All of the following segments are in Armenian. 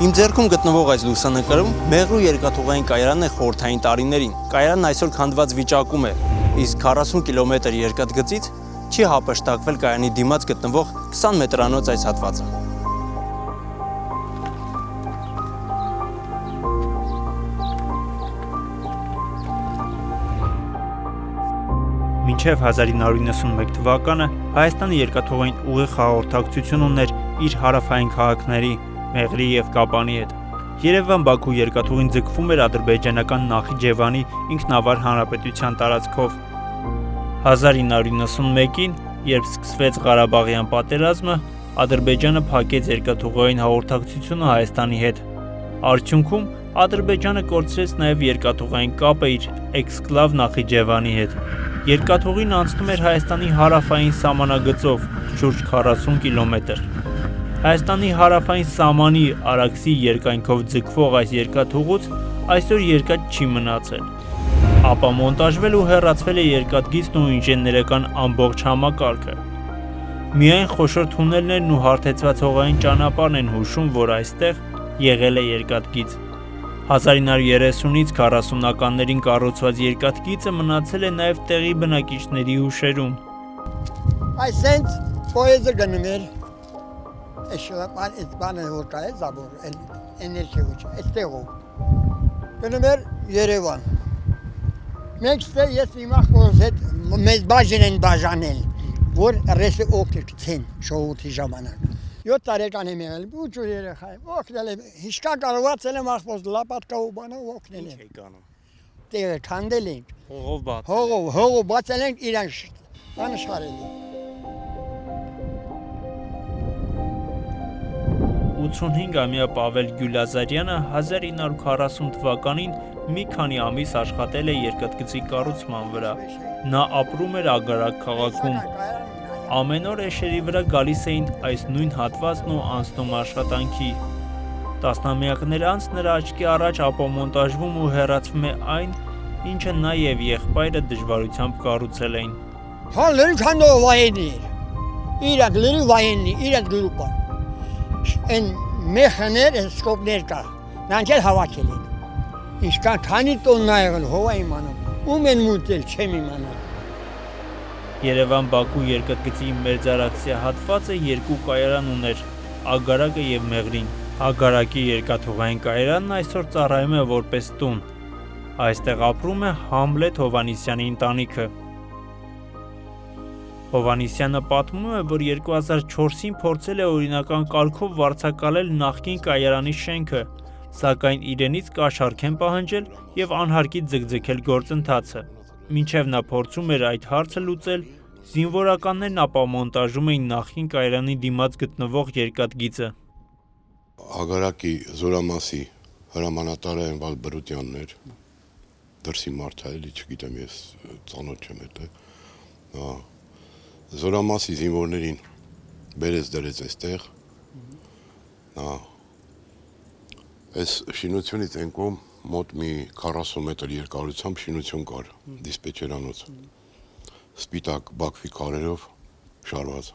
Իմ ձեռքում գտնվող այս լուսանկարում Մեղրու երկաթուղային կայարանն է խորհրդային տարիներին։ Կայարանն այսօր քանդված վիճակում է, իսկ 40 կիլոմետր երկաթգծից չի հափշտակվել կայարանի դիմաց գտնվող 20 մետրանոց այս հատվածը։ Մինչև 1991 թվականը Հայաստանը երկաթուղային ուղիղ հաղորդակցություն ուներ իր հարավային քաղաքների Մեղրի և Կապանի հետ։ Երևան-Բաքու երկաթուղին ձգվում էր ադրբեջանական Նախիջևանի ինքնավար հանրապետության տարածքով։ 1991-ին, երբ սկսվեց Ղարաբաղյան պատերազմը, Ադրբեջանը փակեց երկաթուղային հաղորդակցությունը Հայաստանի հետ։ Արդյունքում Ադրբեջանը կորցրեց նաև երկաթուղային կապը իր էքսկլավ Նախիջևանի հետ։ Երկաթուղին անցնում էր Հայաստանի հարավային սահմանագծով շուրջ 40 կիլոմետր։ Հայաստանի հարավային սահմանի Արաքսի երկայնքով ձգվող այս երկաթուղուց այսօր երկաթ չի մնացել։ Ապա մոնտաժվել ու հեռացվել է երկաթգիծն ու ինժեներական ամբողջ համակարգը։ Միայն խոշոր թունելներն ու հարթեցված հողային ճանապարհն են հուշում, որ այստեղ եղել է երկաթգիծ։ 1930-ից 40-ականներին կառուցված երկաթգիծը մնացել է նաև տեղի բնակիչների հուշերում։ Այսենց պոեզը գնում էր, այս բանը որ կա է զաբոր, էներգիա, այստեղով։ Գնում էր Երևան։ Մենք ես իմախ որ հետ մեզ բաժին են բաժանել, որ ռեսը օգտել կցեն շողութի ժամանակ։ 7 տարեկան եմ եղել, ուջու երեխա եմ, օգնել եմ, հիշկա կարողացել եմ ախպոս լապատկա ու բանով օգնել եմ։ Ինչ եք անում։ Տեղը քանդել ենք, Հողով բացել։ հողով բացել ենք իրան անշխարել ենք։ 85-ամյա Պավել Գյուլազարյանը 1940 թվականին մի քանի ամիս աշխատել է երկաթգծի կառուցման վրա։ Նա ապրում էր Ագարակ քաղաքում։ Ամեն օր էշերի վրա գալիս էին այս նույն հատվածն ու անցնում աշխատանքի։ Տասնամյակներ անց նրա աչքի առաջ ապամոնտաժվում ու հեռացվում է այն, ինչը նա և եղբայրը դժվարությամբ կառուցել էին։ Հա լրի քանդող վայենի էր, իրակ լրի վայենի, իրակ գրուպա։ Են մեխաներ, սկոպներ կա, նրանք էլ հավաքել են։ Ինչքան քանի տոննա եղել, հովա իմանամ, ում են մուտել, չեմ իմանամ։ Երևան-Բաքու երկաթգծի մերձարաքսյա հատվածը երկու կայարան ուներ՝ Ագարակը և Մեղրին։ Ագարակի երկաթուղային կայարանն այսօր ծառայում է որպես տուն։ Այստեղ ապրում է Համլետ Հովհաննիսյանի ընտանիքը։ Հովհաննիսյանը պատմում է, որ 2004-ին փորձել է օրինական կարգով վարձակալել նախկին կայարանի շենքը, սակայն իրենից կաշառք են պահանջել և անհարկից ձգձգել գործընթացը։ Մինչև նա փորձում էր այդ հարցը լուծել, զինվորականներն ապամոնտաժում էին նախկին կայարանի դիմաց գտնվող երկաթգիծը։ Ագարակի Զորամասի հրամանատարը Էնվալ Բրուտյանն էր, դրսի մարդ է, էլի չգիտեմ, ես ծանոթ չեմ հետը։ Զորամասի զինվորներին բերեց դրեց այստեղ։ Այս շինությունից են կողմ մոտ մի 40 մետր երկարությամբ շինություն կար, դիսպեչերանոց, սպիտակ բաքվի քարերով շարված։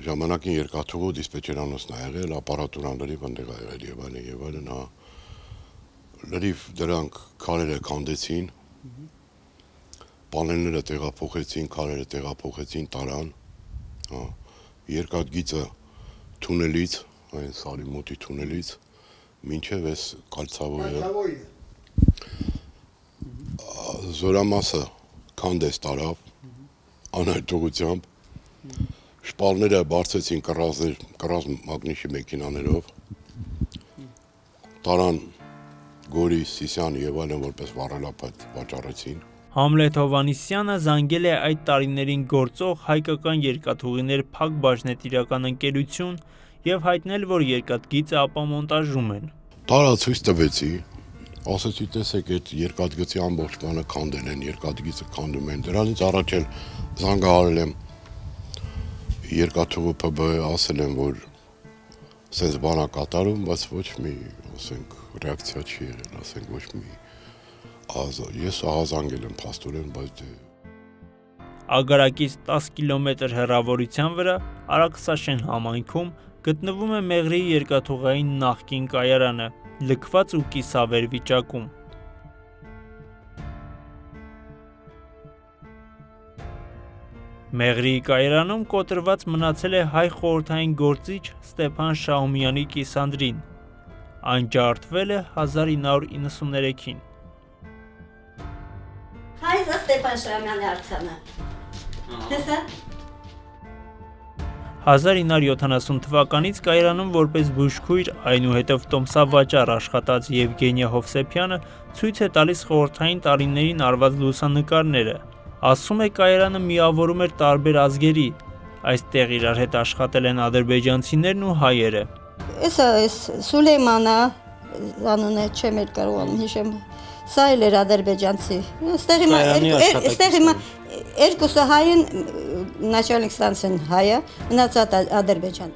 Ժամանակին երկաթուղու դիսպեչերանոցն ա եղել, ապարատուրան լրիվ ընդեղ ա եղել եւ այլն, լրիվ դրանք քարերը քանդեցին, պանելները տեղափոխեցին, քարերը տեղափոխեցին, տարան, երկաթգիծը թունելից, այն սարի մոտի թունելից, մինչև այս կալցավոյը Զորամասը քանդեց տարավ, անհայտ ուղղությամբ, շպալները բարձեցին կռազ մագնիշի մեքենաներով, տարան Գորի, Սիսյան և այլն որպես վառելապատ վաճառեցին։ Համլետ Հովհաննիսյանը զանգել է այդ տարիներին գործող հայկական երկաթուղիներ փակ բաժնետիրական ընկերություն և հայտնել, որ երկաթգիծը ապամոնտաժում են։ Տարա ցույց տվեցի, ասեցի տեսեք այդ երկաթգծի ամբողջ բանը քանդել են, երկաթգիծը քանդում են, դրանից առաջ էլ զանգահարել եմ երկաթուղու ՓԲ-ը, ասել եմ, որ սենց բան ա կատարում, բայց ոչ մի, ասենք, ռեակցիա չի եղել, ասենք, ոչ մի ես ահազանգել եմ փաստորեն, բայց Ագարակից 10 կիլոմետր հեռավորության վրա Արաքսաշեն համայնքում գտնվում է Մեղրիի երկաթուղային նախկին կայարանը, լքված ու կիսավեր վիճակում։ Մեղրիի կայարանում կոտրված մնացել է հայ խորհրդային գործիչ Ստեփան Շահումյանի կիսանդրին։ Այն ջարդվել է 1993-ին։ Հայ Ստեփան Շահումյանի արձանը։ Տեսա։ 1970 թվականից կայարանում որպես բուժքույր, այնուհետև տոմսավաճառ աշխատած Եվգենիա Հովսեփյանը ցույց է տալիս խորհրդային տարիներին արված լուսանկարները։ Ասում է, կայարանը միավորում էր տարբեր ազգերի, այստեղ իրար հետ աշխատել են ադրբեջանցիներն ու հայերը։ Էսա Սուլեյմանա անունը չեմ կարող հիշեմ։ Սա էլ էր ադրբեջանցի։ Այստեղ հիմա երկուսը հայ են, начальник станции հայը, մնացած ադրբեջան։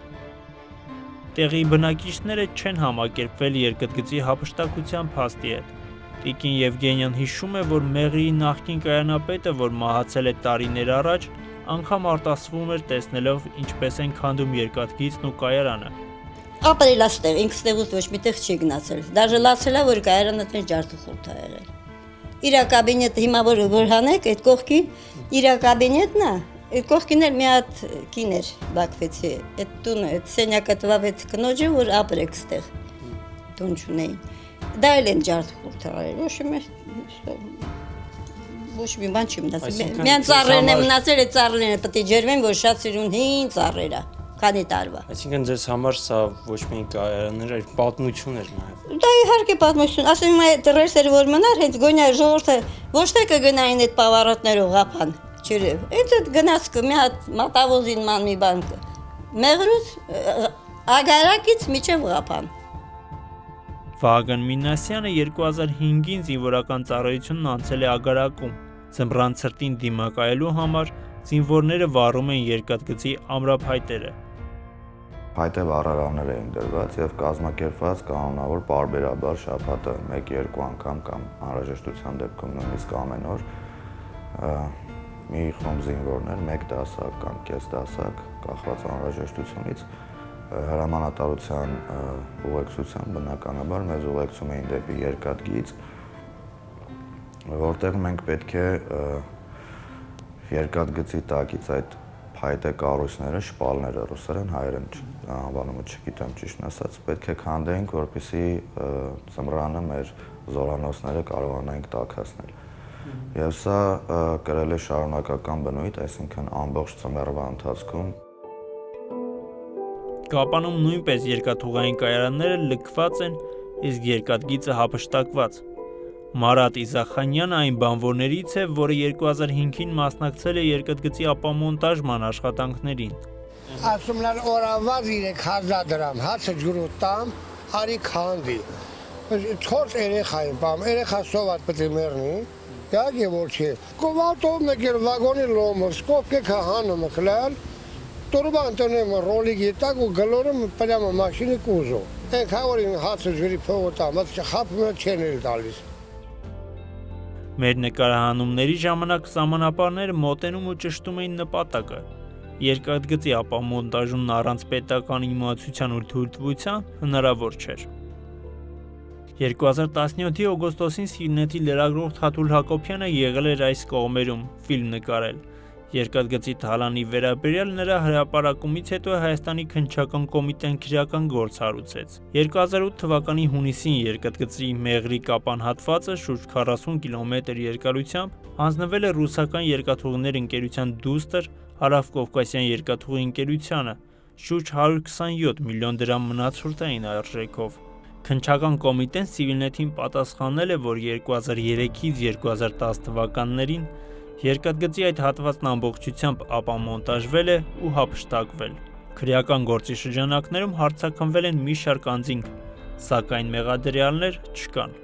Տեղի բնակիչները չեն համակերպվել երկաթգծի հափշտակության փաստի հետ։ Տիկին Եվգենիան հիշում է, որ Մեղրիի նախկին կայանապետը, որ մահացել է տարիներ առաջ, անգամ արտասվում էր տեսնելով ինչպես են քանդում երկաթգիծն ու կայարանը։ Ապրել աստեղ, ինքստեղուց ոչ միտեղ չի գնացել։ Դաժե լացել է, որ կայարանը տենց ջարդուխորտ է եղել։ Իրա կաբինետը հիմա որ հանեք, այդ կողքի իրա կաբինետն է, այդ կողքին էլ մի հատ կին էր բակվեցի, այդ տունը, այդ սենյակը տվավեց կնոջը, որ ապրեք ստեղ, տուն չունեին։ Դա էլ են ջարդուխորտ եղել, ոչ մի բան չի մնացել։ Միան ծառերն է մնացել, այդ ծառերն է պետք է ջերվեն, որ շատ սիրուն հին ծառեր է, քանի տարվա։ Այսինքն ձեզ համար սա ոչ մի կայարաններ էր, պատմություն էր նաև։ Դա իհարկե պատմություն, ասում եմ այդ ռեսերը որ մնար, հենց գոնյա ժողովուրդը ոչ թե կգնային այդ պավարոտներով ղափան, չերև։ Հենց այդ գնաց մի հատ մատավոզին ման մի բան։ Մեղրուց ագարակից միջև ղափան։ Վահագն Մինասյանը 2005-ին զինվորական ծառայությունն անցել է Ագարակում։ Ձմռան ցրտին դիմակայելու համար զինվորները վառում են երկաթգծի ամրափայտերը։ Փայտե վառարաններ էին դրված եւ կազմակերպված կանոնավոր պարբերաբար շաբաթը 1-2 անգամ կամ անհրաժեշտության դեպքում նույնիսկ ամեն օր մի խումբ զինվորներ 1 դասակ կամ կես դասակ կախված անհրաժեշտությունից հրամանատարության ուղեկցությամբ բնականաբար մեզ ուղեկցում էին դեպի երկաթգիծ, որտեղ մենք պետք է երկաթգծի տակից այդ փայտե կառույցները, շպալները ռուսերեն, հայերեն անվանումը չգիտեմ ճիշտն ասած, պետք է քանդեինք, որպեսզի ձմռանը մեր զորանոցները կարողանայինք տաքացնել։ Եվ սա կրել է շարունակական բնույթ, այսինքն ամբողջ ձմեռվա ընթացքում Կապանում նույնպես երկաթուղային կայարանները լքված են, իսկ երկաթգիծը հափշտակված։ Մարատ Իզախանյանը այն բանվորներից է, որը 2005-ին մասնակցել է երկաթգծի ապամոնտաժման աշխատանքներին։ Ասում են օրավա 3000 դրամ, հացը ջրուտամ, արի քանդի։ 4 երեխա եմ բամ, երեխա սոված պետք է մեռնի։ Յագի որ չի։ Կովատով մեկ էլ վագոնի լոմը, սկոպկե քահանում եկլալ։ Турбан տոնեմ ռոլիգի տակ ու գլորում պրյամը մաշինի կուզո։ Ենք հավորին հացը ջրի փողոտամ, խապումը չեն էլ տալիս։ Մեր նկարահանումների ժամանակ սահմանապահները մոտենում ու ճշտում էին նպատակը։ Երկաթգծի ապամոնտաժումն առանց պետական իմացության ու թույլտվության հնարավոր չէր։ 2017-ի օգոստոսին Սիվնետի լրագրող Թաթուլ Հակոբյանը եղել էր այս կողմերում ֆիլմ նկարել։ Երկաթգծի թալանի վերաբերյալ նրա հրապարակումից հետո Հայաստանի քննչական կոմիտեն քրեական գործ հարուցեց։ 2008 թվականի հունիսին երկաթգծի Մեղրի կապան հատվածը շուրջ 40 կիլոմետր երկարությամբ հանձնվել է ռուսական երկաթուղիներ ընկերության դուստր Հարավկովկասյան երկաթուղի ընկերությանը շուրջ 127 միլիոն դրամ մնացորդային արժեքով։ Քննչական կոմիտեն Սիվիլնեթին պատասխանել է, որ 2003-ից 2010 թվականներին երկաթգծի այդ հատվածն ամբողջությամբ ապամոնտաժվել է ու հափշտակվել։ Քրեական գործի շրջանակներում հարձակվվել են մի շարք անձինք, սակայն մեղադրյալներ չկան։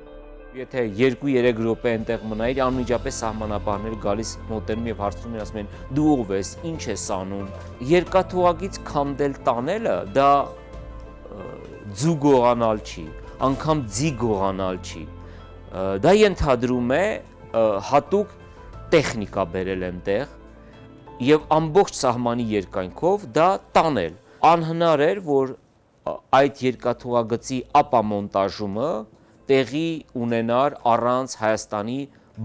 Եթե 2-3 րոպե այնտեղ մնայիր, անմիջապես սահմանապահները գալիս մոտենում եւ հարցնում են, ասում են՝ դու ով ես, ինչ ես անում։ Երկաթուղագից քանդել տանելը դա ձու գողանալ չի, անգամ ձի գողանալ չի։ Դա ենթադրում է հատուկ տեխնիկա բերել այնտեղ եւ ամբողջ սահմանի երկայնքով դա տանել։ անհնար էր, որ այդ երկաթուղագծի ապամոնտաժումը տեղի ունենար առանց Հայաստանի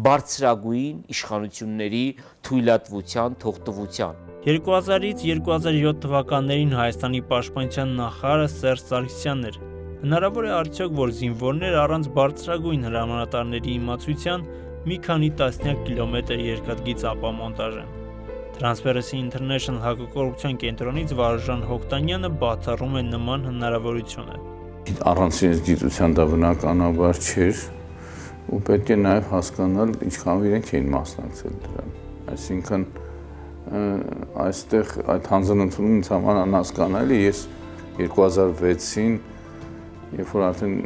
բարձրագույն իշխանությունների թույլատվության, թողտվության։ 2000-ից 2007 թվականներին Հայաստանի պաշտպանության նախարարը Սերժ Սարգսյանն էր։ Հնարավոր է արդյոք, որ զինվորներ առանց բարձրագույն հրամանատարների իմացության մի քանի տասնյակ կիլոմետր երկաթգիծ ապամոնտաժեն։ Transparency International հակակոռուպցիոն կենտրոնից Վարժան Հոկտանյանը բացառում է նման հնարավորությունը։ Առանց իրենց գիտության դա բնականաբար չէր ու պետք է նաև հասկանալ ինչքան իրենք էին մասնակցել դրան։ Այսինքն այստեղ այդ հանձնընդունումը ինձ համար անհասկանալի է։ Ես 2006-ին, երբ որ արդեն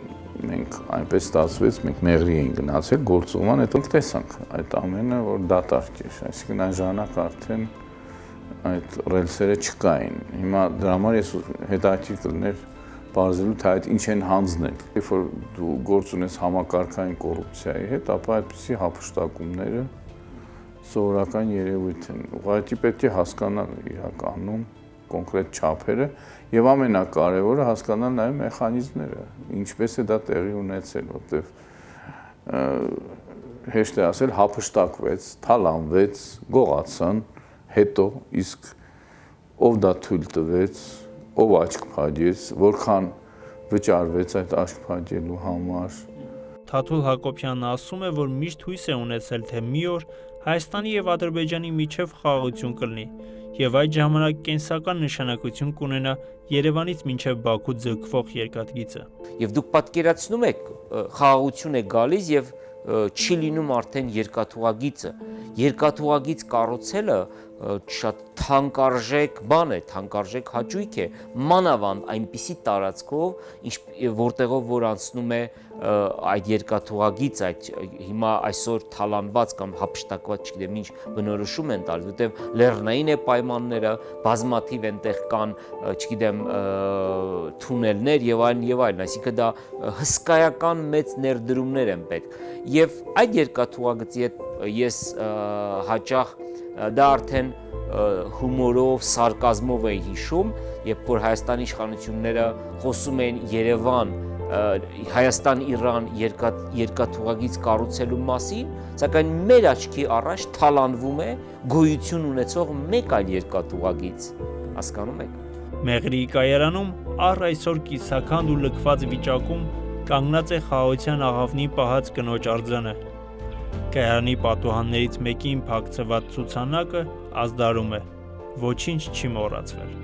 մենք այնպես ստացվեց, մենք Մեղրի էին գնացել գործուղման, հետո տեսանք այդ ամենը, որ դատարկ էր, այսինքն այն ժամանակ արդեն այդ ռելսերը չկային։ Հիմա դրա համար ես հետաքրքիր կլիներ բարձրելու թե այդ ինչ են հանձնել։ Երբ որ դու գործ ունես համակարգային կոռուպցիայի հետ, ապա այդպիսի հափշտակումները սովորական երևույթ են։ Ուղղակի պետք է հասկանալ իրականում կոնկրետ չափերը եւ ամենակարևորը հասկանալ նաեւ մեխանիզմները, ինչպես է դա տեղի ունեցել, որտեվ հեշտ է ասել հափշտակվեց, թալանվեց, գողացան, հետո իսկ ով դա թույլ տվեց, ով աչք փակեց, որքան վճարվեց այդ աչք փակելու համար։ Թաթուլ Հակոբյանն ասում է, որ միշտ հույս է ունեցել, թե մի օր Հայաստանի եւ Ադրբեջանի միջև խաղաղություն կլինի եւ այդ ժամանակ կենսական նշանակություն կունենա Երևանից մինչև Բաքու ձգվող երկաթգիծը։ Եվ դուք պատկերացնում եք, խաղաղություն է գալիս եւ չի լինում արդեն երկաթուղագիծը։ Երկաթուղագիծ կառուցելը շատ թանկարժեք բան է, թանկարժեք հաճույք է, մանավանդ այնպիսի տարածքով, որտեղով որ անցնում է այդ երկաթուղագիծ, այդ հիմա այսօր թալանված կամ հափշտակված, չգիտեմ ինչ բնորոշում են տալիս, որտեղ լեռնային է պայմանները, բազմաթիվ այնտեղ կան, չգիտեմ, թունելներ եւ այլն, այսինքն դա հսկայական մեծ ներդրումներ են պետք։ Եվ այդ երկաթուղագծի հետ ես հաճախ դա արդեն հումորով, սարկազմով էի հիշում, երբ որ Հայաստանի իշխանությունները խոսում էին Երևան, Հայաստան-Իրան երկաթուղագիծ կառուցելու մասին, սակայն մեր աչքի առաջ թալանվում է գոյություն ունեցող մեկ այլ երկաթուղագիծ, հասկանում եք։ Մեղրի կայարանում առ այսօր կիսաքանդ ու լքված վիճակում կանգնած է խաղաղության աղավնի պահած կնոջ արձանը։ Կայարանի պատուհաններից մեկին փակցված ցուցանակը ազդարում է։ Ոչինչ չի մոռացվել։